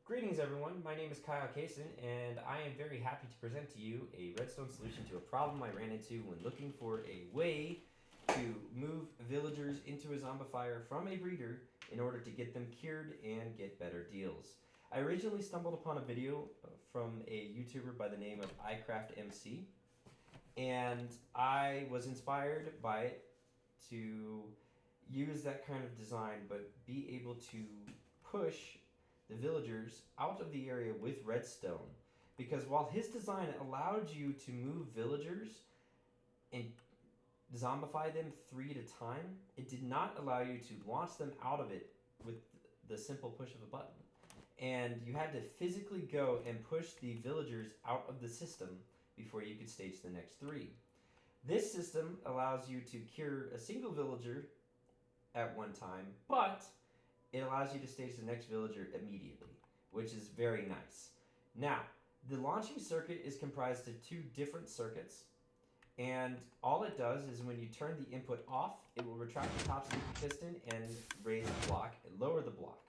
Greetings everyone, my name is Kyle Kaysen and I am very happy to present to you a redstone solution to a problem I ran into when looking for a way to move villagers into a zombifier from a breeder in order to get them cured and get better deals. I originally stumbled upon a video from a YouTuber by the name of Eyecraftmc, and I was inspired by it to use that kind of design but be able to push the villagers out of the area with redstone, because while his design allowed you to move villagers and zombify them 3 at a time, it did not allow you to launch them out of it with the simple push of a button. And you had to physically go and push the villagers out of the system before you could stage the next 3. This system allows you to cure a single villager at one time, but it allows you to stage the next villager immediately, which is very nice. Now, the launching circuit is comprised of 2 different circuits, and all it does is when you turn the input off, it will retract the top sticky piston and raise the block and lower the block.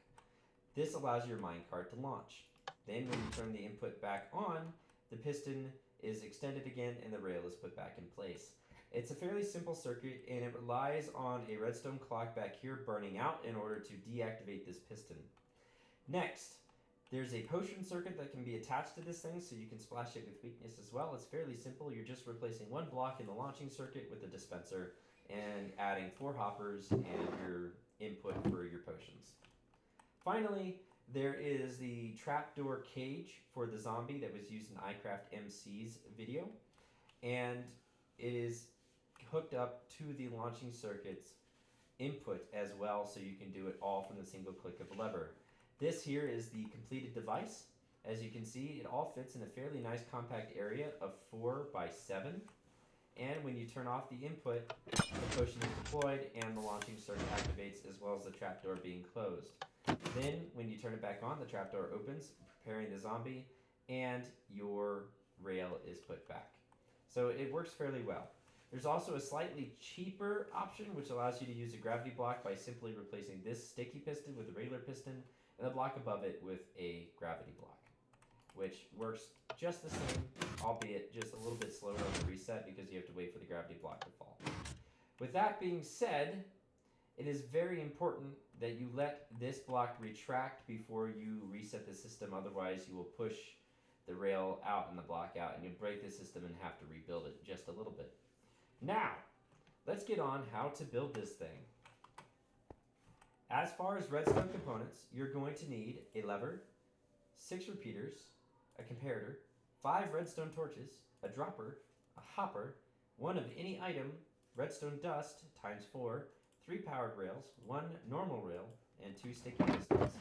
This allows your minecart to launch. Then when you turn the input back on, the piston is extended again and the rail is put back in place. It's a fairly simple circuit, and it relies on a redstone clock back here burning out in order to deactivate this piston. Next, there's a potion circuit that can be attached to this thing so you can splash it with weakness as well. It's fairly simple. You're just replacing 1 block in the launching circuit with a dispenser and adding 4 hoppers and your input for your potions. Finally, there is the trapdoor cage for the zombie that was used in Eyecraftmc's video, and it is hooked up to the launching circuit's input as well, so you can do it all from the single click of a lever. This here is the completed device. As you can see, it all fits in a fairly nice compact area of 4 by 7. And when you turn off the input, the potion is deployed and the launching circuit activates, as well as the trapdoor being closed. Then when you turn it back on, the trapdoor opens, preparing the zombie, and your rail is put back. So it works fairly well. There's also a slightly cheaper option which allows you to use a gravity block by simply replacing this sticky piston with a regular piston and the block above it with a gravity block, which works just the same, albeit just a little bit slower on the reset because you have to wait for the gravity block to fall. With that being said, it is very important that you let this block retract before you reset the system, otherwise you will push the rail out and the block out and you'll break the system and have to rebuild it just a little bit. Now, let's get on how to build this thing. As far as redstone components, you're going to need a lever, 6 repeaters, a comparator, 5 redstone torches, a dropper, a hopper, 1 of any item, redstone dust times 4, 3 powered rails, 1 normal rail, and 2 sticky pistons.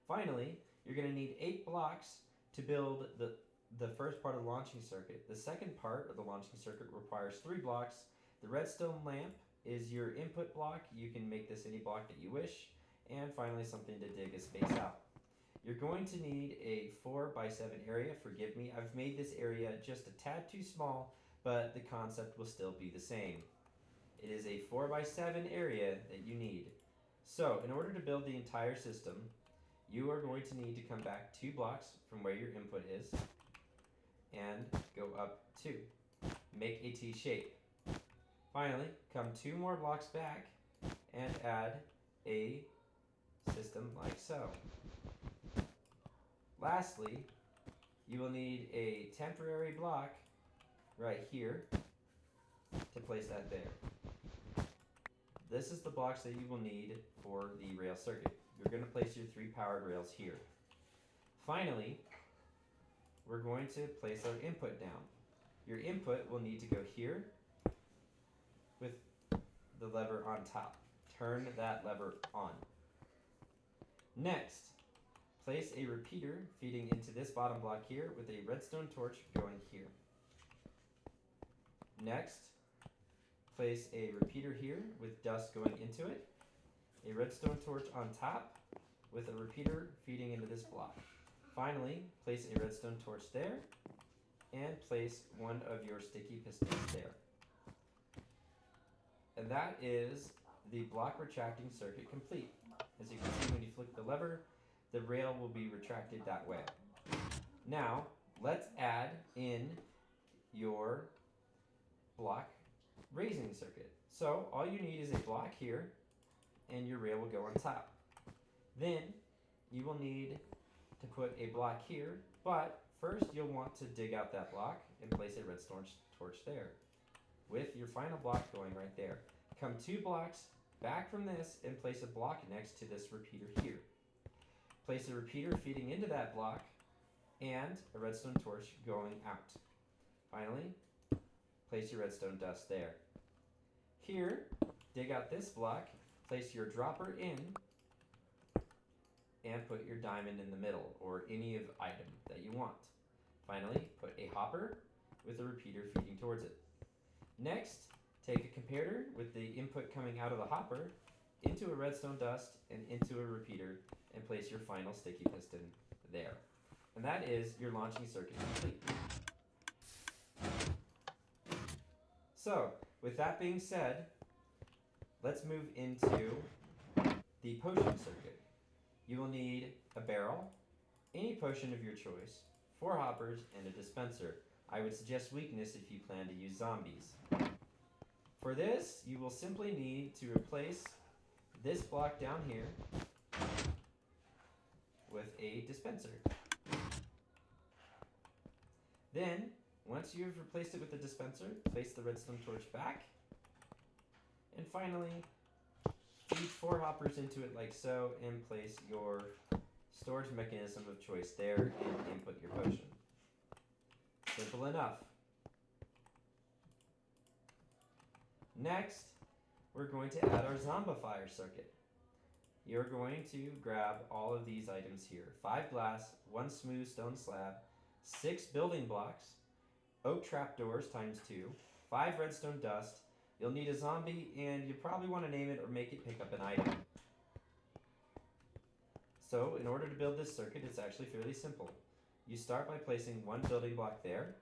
Finally, you're going to need 8 blocks to build the first part of the launching circuit. The second part of the launching circuit requires 3 blocks. The redstone lamp is your input block. You can make this any block that you wish. And finally, something to dig a space out. You're going to need a 4 by 7 area. Forgive me, I've made this area just a tad too small, but the concept will still be the same. It is a 4 by 7 area that you need. So, in order to build the entire system, you are going to need to come back 2 blocks from where your input is and go up 2. Make a T shape. Finally, come 2 more blocks back and add a system like so. Lastly, you will need a temporary block right here to place that there. This is the blocks that you will need for the rail circuit. You're going to place your 3 powered rails here. Finally, we're going to place our input down. Your input will need to go here with the lever on top. Turn that lever on. Next, place a repeater feeding into this bottom block here with a redstone torch going here. Next, place a repeater here with dust going into it, a redstone torch on top with a repeater feeding into this block. Finally, place a redstone torch there and place 1 of your sticky pistons there. And that is the block retracting circuit complete. As you can see, when you flick the lever, the rail will be retracted that way. Now, let's add in your block raising circuit. So all you need is a block here, and your rail will go on top. Then you will need to put a block here, but first you'll want to dig out that block and place a redstone torch there, with your final block going right there. Come 2 blocks back from this and place a block next to this repeater here. Place a repeater feeding into that block and a redstone torch going out. Finally, place your redstone dust there. Here, dig out this block, place your dropper in, and put your diamond in the middle, or any item that you want. Finally, put a hopper with a repeater feeding towards it. Next, take a comparator with the input coming out of the hopper into a redstone dust and into a repeater, and place your final sticky piston there. And that is your launching circuit complete. So, with that being said, let's move into the potion circuit. You will need a barrel, any potion of your choice, 4 hoppers, and a dispenser. I would suggest weakness if you plan to use zombies. For this, you will simply need to replace this block down here with a dispenser. Then, once you've replaced it with the dispenser, place the redstone torch back. And finally, feed 4 hoppers into it like so, and place your storage mechanism of choice there and input your potion. Simple enough. Next, we're going to add our zombifier circuit. You're going to grab all of these items here. 5 glass, 1 smooth stone slab, 6 building blocks, oak trapdoors times 2, 5 redstone dust. You'll need a zombie, and you probably want to name it or make it pick up an item. So, in order to build this circuit, it's actually fairly simple. You start by placing 1 building block there,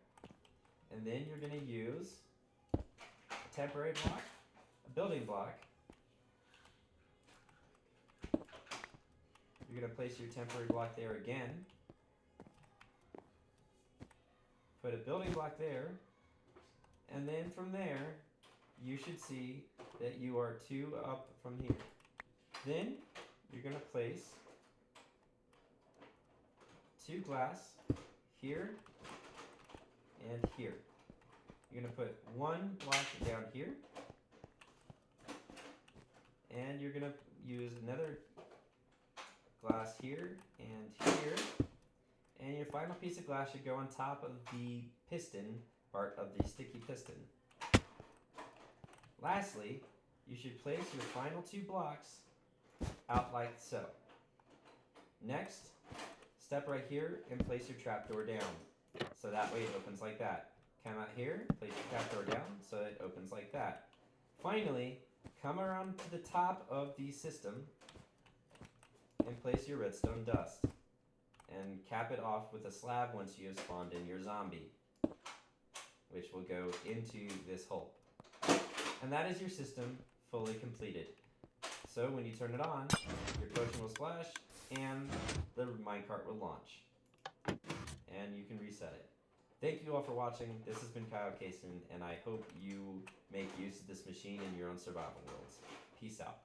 and then you're going to use a temporary block, a building block. You're going to place your temporary block there again. Put a building block there, and then from there, you should see that you are 2 up from here. Then, you're going to place 2 glass here and here. You're going to put 1 block down here, and you're going to use another glass here and here, and your final piece of glass should go on top of the piston part of the sticky piston. Lastly, you should place your final 2 blocks out like so. Next, step right here and place your trapdoor down. So that way it opens like that. Come out here, place your trapdoor down so it opens like that. Finally, come around to the top of the system and place your redstone dust. And cap it off with a slab once you have spawned in your zombie, which will go into this hole. And that is your system fully completed. So when you turn it on, your potion will splash and the minecart will launch. And you can reset it. Thank you all for watching. This has been Eyecraftmc, and I hope you make use of this machine in your own survival worlds. Peace out.